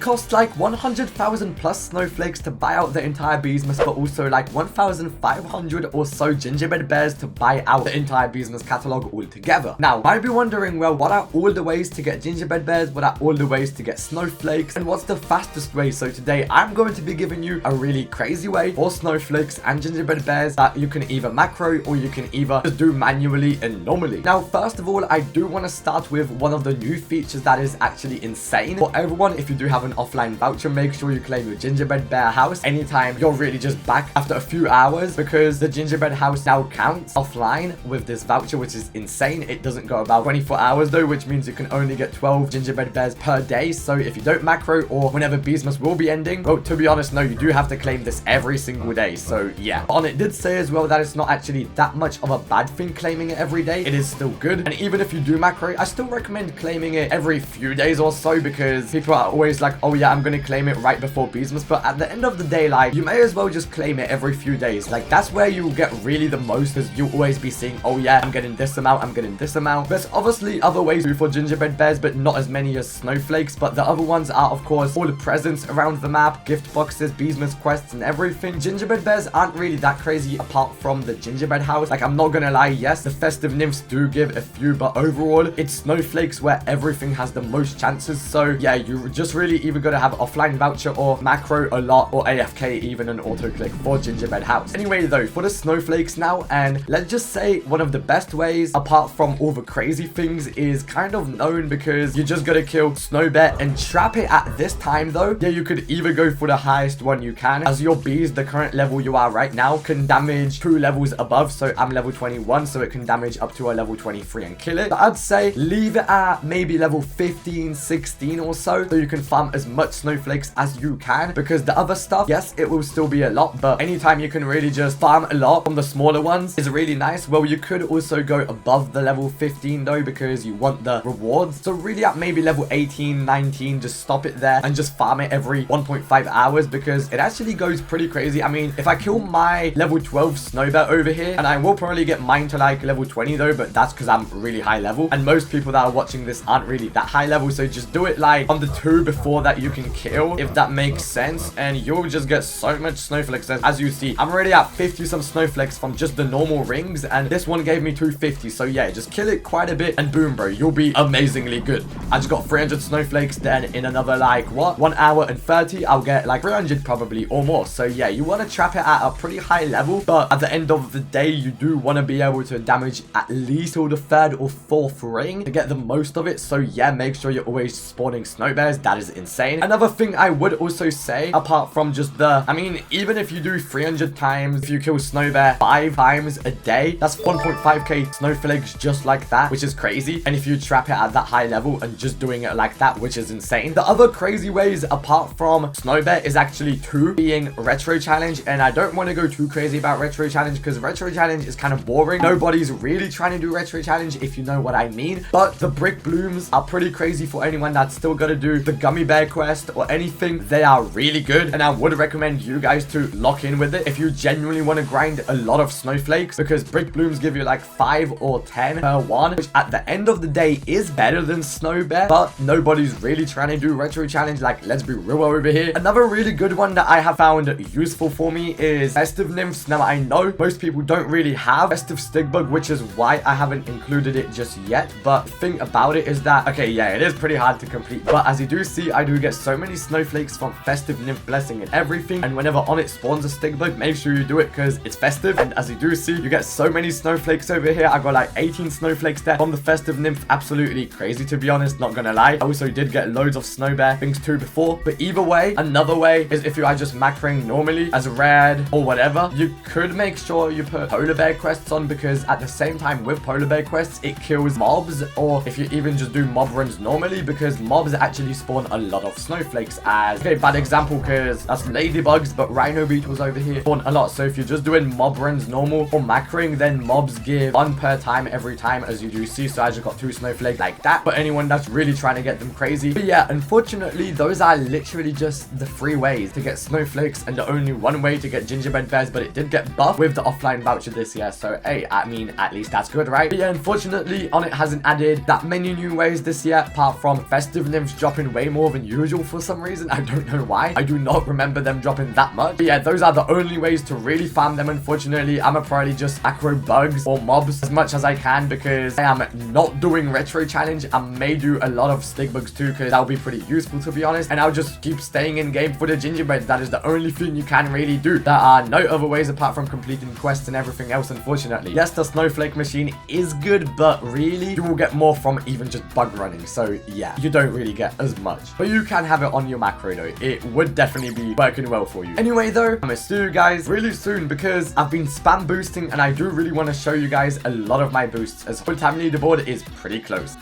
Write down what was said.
cost like 100,000 plus snowflakes to buy out the entire Beesmas, but also like 1,500 or so gingerbread bears to buy out the entire Beesmas catalog altogether. Now, you might be wondering, well, what are all the ways to get gingerbread bears? What are all the ways to get snowflakes? And what's the fastest way? So today, I'm going to be giving you a really crazy way for snowflakes and gingerbread bears that you can either macro or you can either just do manually and normally. Now, first of all, I do want to start with one of the new features that is actually insane. For everyone, if you do have an offline voucher, make sure you claim your gingerbread bear house anytime you're really just back after a few hours, because the gingerbread house now counts offline with this voucher, which is insane. It doesn't go about 24 hours though, which means you can only get 12 gingerbread bears per day. So if you don't macro or whenever Beesmas will be ending, well, to be honest, no, you do have to claim this every single day. So yeah, on it did say as well that it's not actually that much of a bad thing claiming it every day. It is still good, and even if you do macro, I still recommend claiming it every few days or so, because people are always like, oh yeah, I'm gonna claim it right before Beesmas. But at the end of the day, like, you may as well just claim it every few days. Like, that's where you'll get really the most, because you'll always be seeing, oh yeah, I'm getting this amount, I'm getting this amount. There's obviously other ways to do for gingerbread bears, but not as many as snowflakes. But the other ones are, of course, all the presents around the map, gift boxes, Beesmas quests, and everything. Gingerbread bears aren't really that crazy apart from the gingerbread house. Like, I'm not gonna lie, yes, the festive nymphs do give a few, but overall, it's snowflakes where everything has the most chances. So yeah, you just really either gotta have offline voucher or macro a lot, or AFK even an auto click for gingerbread house. Anyway though, for the snowflakes now, and let's just say one of the best ways apart from all the crazy things is kind of known, because you just gotta kill snow bear and trap it at this time though. Yeah, you could either go for the highest one you can, as your bees, the current level you are right now, can damage 2 levels above. So I'm level 21, so it can damage up to a level 23 and kill it. But I'd say leave it at maybe level 15, 16 or so you can farm as much snowflakes as you can, because the other stuff, yes, it will still be a lot, but anytime you can really just farm a lot from the smaller ones is really nice. Well, you could also go above the level 15 though, because you want the rewards. So really at maybe level 18, 19, just stop it there and just farm it every 1.5 hours, because it actually goes pretty crazy. I mean, if I kill my level 12 snow bear over here, and I will probably get mine to like level 20 though, but that's because I'm really high level, and most people that are watching this aren't really that high level. So just do it like on the 2 before that you can kill, if that makes sense, and you'll just get so much snowflakes. As you see, I'm already at 50 some snowflakes from just the normal rings, and this one gave me 250. So yeah, just kill it quite a bit and boom bro, you'll be amazingly good. I just got 300 snowflakes, then in another like what, 1 hour and 30 I'll get like 300 probably or more. So yeah, you want to trap it at a pretty high level, but at the end of the day you do want to be able to damage at least till the 3rd or 4th ring to get the most of it. So yeah, make sure you're always spawning snow bears. That is insane. Another thing I would also say, apart from just the, I mean, even if you do 300 times, if you kill snow bear 5 times a day, that's 1.5k snowflakes just like that, which is crazy. And if you trap it at that high level and just doing it like that, which is insane. The other crazy ways apart from snow bear is actually 2 being retro challenge, and I don't want to go too crazy about retro challenge because retro challenge is kind of boring. Nobody's really trying to do retro challenge, if you know what I mean. But the brick blooms are pretty crazy for anyone that's still got to do the gummy bear quest or anything. They are really good, and I would recommend you guys to lock in with it if you genuinely want to grind a lot of snowflakes, because brick blooms give you like 5 or 10 per one, which at the end of the day is better than snow bear, but nobody's really trying to do retro challenge. Like, let's be real over here. Another really good one that I have found useful for me is festive nymphs. Now I know most people don't really have festive stick bug, which is why I haven't included it just yet. But the thing about it is that, okay, yeah, it is pretty hard to complete, but as you do see, I do get so many snowflakes from festive nymph blessing and everything. And whenever on it spawns a stick bug, make sure you do it because it's festive. And as you do see, you get so many snowflakes over here. I got like 18 snowflakes there from the festive nymph. Absolutely crazy, to be honest, not gonna lie. I also did get loads of snow bear things too before. But either way, another way is if you are just macroing normally as a red or whatever, you could make sure you put polar bear quests on, because at the same time with polar bear quests, it kills mobs. Or if you even just do mob runs normally, because mobs actually spawn a lot of snowflakes. As, okay, bad example because that's ladybugs, but rhino beetles over here spawn a lot. So if you're just doing mob runs normal or macroing, then mobs give 1 per time every time, as you do see. So I just got 2 snowflakes like that. But anyone that's really trying to get them crazy. But yeah, unfortunately, those are literally just the 3 ways to get snowflakes and the only 1 way to get gingerbread bears, but it did get buffed with the offline voucher this year. So hey, I mean, at least that's good, right? But yeah, unfortunately, on it hasn't added that many new ways this year, apart from festive nymphs dropping way more than unusual for some reason. I don't know why. I do not remember them dropping that much. But yeah, those are the only ways to really farm them, unfortunately. I'm probably just macro bugs or mobs as much as I can because I am not doing retro challenge. I may do a lot of stick bugs too because that'll be pretty useful, to be honest. And I'll just keep staying in game for the gingerbread. That is the only thing you can really do. There are no other ways apart from completing quests and everything else, unfortunately. Yes, the snowflake machine is good, but really you will get more from even just bug running. So yeah, you don't really get as much, but you can have it on your macro though. It would definitely be working well for you. Anyway though, I'm gonna see you guys really soon because I've been spam boosting and I do really want to show you guys a lot of my boosts as whole time leaderboard is pretty close.